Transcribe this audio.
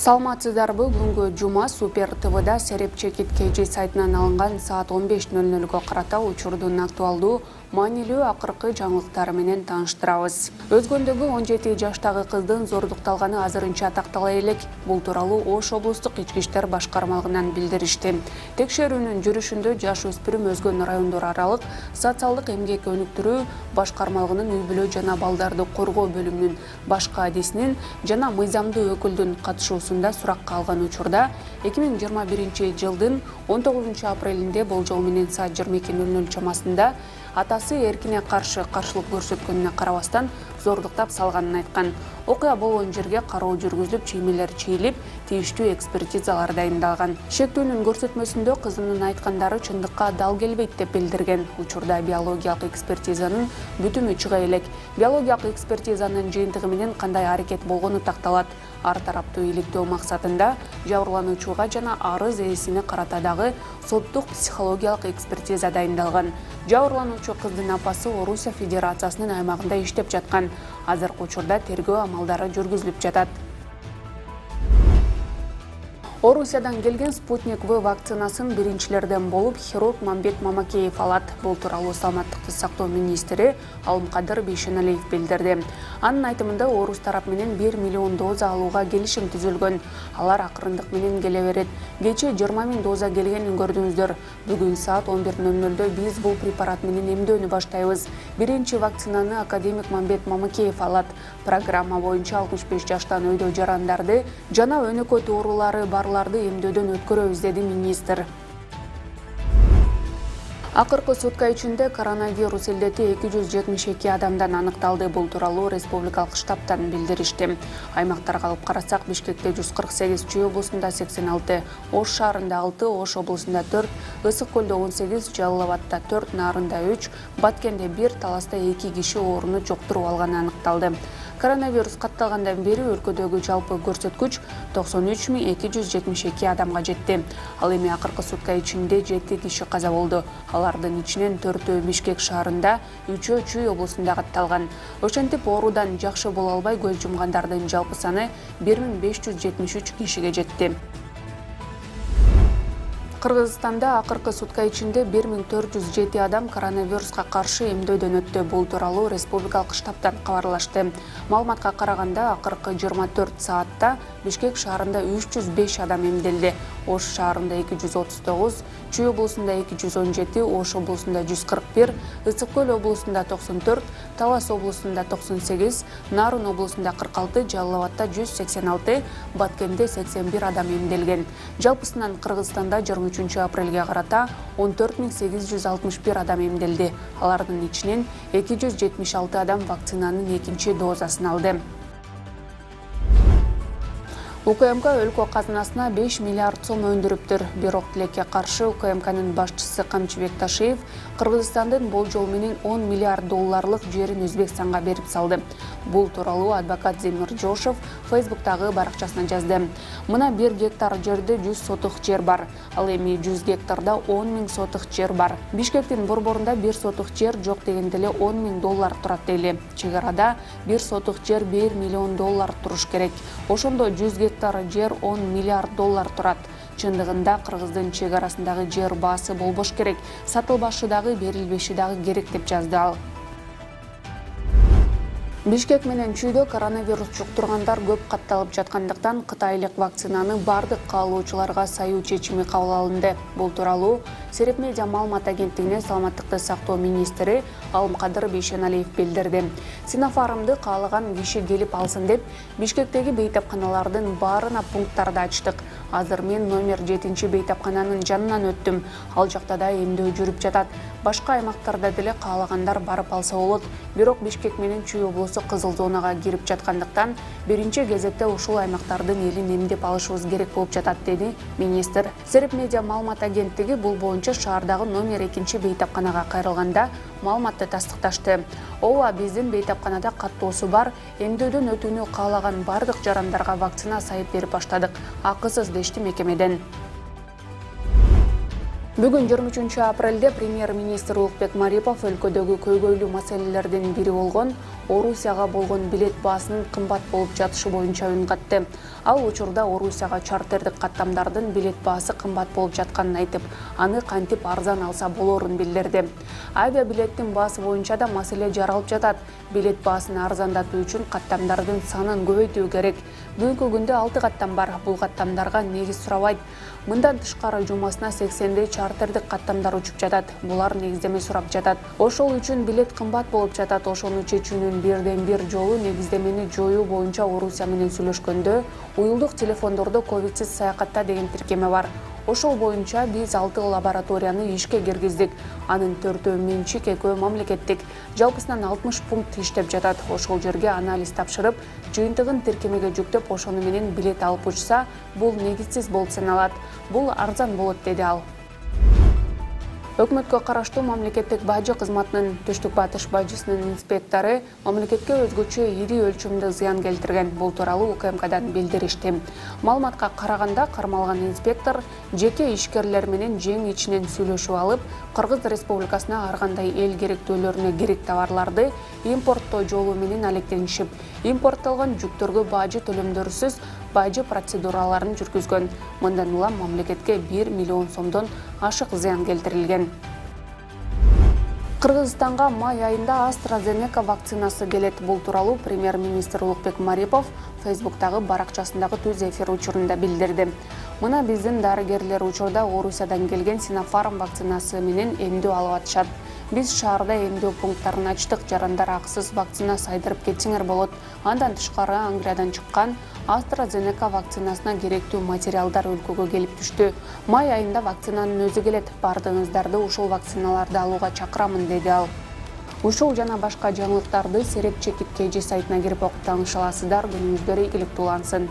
Саламатсыздарбы, бүгүнкү жума Супер ТВда Сереп Чекит KG сайтынан алынган саат 15:00 карата учурдун актуалдуу маанилүү акыркы жаңылыктары менен тааныштырабыз. Өзгөндөгү 17 жаштагы кыздын зордукталганы азырынча тактала элек. Бул тууралуу Ош облустук ички иштер башкармалыгынан билдиришти. Текшерүүнүн жүрүшүндө жаш өспүрүм өзгөн райондор аралык социалдык эмгек өнүктүрүү башкармалыгынын үй бүлө жана балдарды коргоо бөлүмүнүн башкы адисинин жана мыйзамдуу өкүлдүн катышуусунда суракка алган учурда 2021 жылдын 19 апрелинде болжол менен саат 22:00 чамасында атасы эркине каршылык көрсөткөнүнө карабастан зордуктап салганын айткан. Окуя болгон жерге кароо жүргүзүлүп, чиймелер чийилип, тийиштүү экспертизалар дайындалган. Шектүүнүн көрсөтмөсүндө кызынын айткандары чындыкка дал келбейт деп билдирген. Учурда биологиялык экспертизанын бүтүмү чыга элек. Биологиялык экспертизанын жыйынтыгы менен кандай аракет болгону такталат. Ар тараптуу иликтөө максатында жабырлануучуга жана арыз ээсине карата дагы соттук психологиялык экспертиза дайындалган. Жабырлануучу кыздын апасы Орусия Федерациясынын аймагында иштеп жаткан. Азыркы учурда тергөө амалдары жүргүзүлүп жатат. Орусиядан келген Спутник В вакцинасын биринчилерден болуп хирург Мамбет Мамакеев алат. Бул тууралуу Саламаттыкты сактоо министри Алымкадыр Бейшеналиев билдирди. Анын айтымында орус тарап менен 1 миллион доза алууга келишим түзүлгөн. Алар акырындык менен келе берет. Кече 20 000 доза келгенин көрдүңүздөр. Бүгүн саат 11:00 биз бул препарат менен эмдөөнү баштайбыз. Биринчи вакцинаны академик Мамбет Мамакеев алат. Программа боюнча 65 жаштан өйдө жарандарды жана өнөкөт оорулары барларды эмдөөдөн өткөрөбүз, деди министр. Акыркы сутка ичинде коронавирус илдети 272 адамдан аныкталды. Бул тууралуу республикалык штабтан билдиришти. Аймактарга алып карасак, Бишкекте 148, Чүй облусунда 86, Ош шаарында 6, Ош облусунда 4, Ысык көлдө 18, Жалал Абадта 4, Нарында 3, Баткенде 1, Таласта 2 киши ооруну жуктуруп алганы аныкталды. Коронавирус катталгандан бери өлкөдөгү жалпы көрсөткүч 93 272 адамга жетти. Ал эми акыркы сутка ичинде 7 киши каза болду. Алардын ичинен 4-өө Бишкек шаарында, 3-өө Чүй облусунда катталган. Ошентип оорудан жакшы боло албай көз жумгандардын жалпы саны 1573 кишиге жетти. Кыргызстанда акыркы сутка ичинде 1407 адам коронавируска каршы эмдөөдөн өттү. Бул тууралуу республикалык штабтан кабарлашты. Маалыматка караганда, акыркы 24 саатта Бишкек шаарында 305 адам эмделди. Ош шаарында 239, Чүй облусунда 217, Ош облусунда 141, Ысык көл облусунда 94, Талас облусунда 98, Нарын облусунда 46, Жалал Абадта 186, Баткенде 81 адам эмделген. Жалпысынан Кыргызстанда 23 апрелге карата 14 861 адам эмделди. Алардын ичинен 276 адам вакцинанын экинчи дозасын алды. УКМК өлкө казынасына 5 миллиард сом өндүрүптүр. Бирок тилекке каршы УКМКнын башчысы Камчыбек Ташиев Кыргызстандын болжол менен 10 миллиард долларлык жерин Өзбекстанга берип салды. Бул тууралуу адвокат Земир Жошов Фейсбуктагы баракчасына жазды. Мына 1 гектар жерде 100 сотук жер бар. Ал эми 100 гектарда 10 000 сотук жер бар. Бишкектин борборунда 1 сотук жер жок дегенде эле 10 000 доллар турат дейли. Чек арада 1 сотук жер 1 миллион доллар туруш керек. Ошондо 100 гектар жер 10 миллиард доллар турат. Чындыгында Кыргыздын чек арасындагы жер баасы болбош керек, сатылбашы дагы, берилбеши дагы керек деп жазды ал. Бишкек менен Чүйдө коронавирус жуктургандар көп катталып жаткандыктан кытайлык вакцинаны бардык каалоочуларга саюу чечими кабыл алынды. Бул тууралуу Сереп медиа маалымат агенттигине Саламаттыкты сактоо министри Алымкадыр Бейшеналиев билдирди. Синофармды каалаган киши келип алсын деп, Бишкектеги бейтапканалардын баарына пункттарды ачтык. Азыр мен номер 7 бейтапкананын жанынан өттүм. Ал жакта да эмдөө жүрүп жатат. Башка аймактарда деле каалагандар барып алса болот. Бирок Бишкек менен Чүй облусу кызыл зонага кирип жаткандыктан биринчи кезекте ушул аймактардын элин эмдеп алышыбыз керек болуп жатат, деди министр. Сереп медиа маалымат агенттиги бул боюнча шаардагы номер 2 бейтапканага кайрылганда маалыматты тастыкташты. Ооба, биздин бейтапканада каттоосу бар, эмдөөдөн өтүүнү каалаган бардык жарандарга вакцина сайып берип баштадык. Акысыз, дешти мекемеден. Бүгүн 23 апрелде премьер-министр Улукбек Марипов өлкөдөгү көйгөйлүү маселелердин бири болгон Орусияга болгон билет баасынын кымбат болуп жатышы боюнча үн катты. Ал учурда Орусияга чартердик каттамдардын билет баасы кымбат болуп жатканын айтып, аны кантип арзан алса болорун билдирди. Авиа билеттин баасы боюнча да маселе жаралып жатат. Билет баасын арзандатуу үчүн каттамдардын санын көбөйтүү керек. Бүгүнкү күндө 6 каттам бар. Бул каттамдарга негиз сурабайт. Мындан тышкары жумасына 80дей чартердик каттамдар учуп жатат. Булар негиздеме сурап жатат. Ошол үчүн билет кымбат болуп жатат. Ошону чечүүнүн бирден бир жолу негиздемени жоюу боюнча Орусия менен сүйлөшкөндө уюлдук телефондордо ковидсиз саякатта деген тиркеме бар. Ошол боюнча биз 6 лабораторияны ишке киргиздик. Анын 4-өө менчик, 2-өө мамлекеттик. Жалпысынан 60 пункт иштеп жатат. Ошол жерге анализ тапшырып, жыйынтыгын тиркемеге жүктөп, ошону менен билет алып учса, бул негизсиз болуп саналат. Бул арзан болот, деди ал. Өкмөткө караштуу мамлекеттик бажы кызматынын Түштүк Батыш бажысынын инспектору мамлекетке өзгөчө ири өлчөмдө зыян келтирген. Бул тууралуу УКМКдан билдиришти. Маалыматка караганда, кармалган инспектор жеке ишкерлер менен жең ичинен сүйлөшүп алып, Кыргыз Республикасына ар кандай эл керектөөлөрүнө керек товарларды импорттоо жолу менен алектенишип, импорттолгон жүктөргө бажы төлөмдөрсүз бажы процедураларын жүргүзгөн. Мындан улам мамлекетке 1 миллион сомдон ашык зыян келтирилген. Кыргызстанга май айында AstraZeneca вакцинасы келет. Бул тууралуу премьер-министр Улукбек Марипов Фейсбуктагы баракчасындагы түз эфир учурунда билдирди. Мына биздин дарыгерлер учурда Орусиядан келген Sinopharm вакцинасы менен эмдөө алып атышат. Биз шаарда эмдөө пункттарын ачтык, жарандар акысыз вакцина сайдырып кетсеңер болот. Андан тышкары Англиядан чыккан AstraZeneca вакцинасына керектүү материалдар өлкөгө келип түштү. Май айында вакцинанын өзү келет. Бардыгыңыздарды ушул вакциналарды алууга чакырамын, деди ал. Ушул жана башка жаңылыктарды Серепче KG сайтына кирип окуп таныша аласыздар. Күнүңүздөр ийгиликтүү улансын.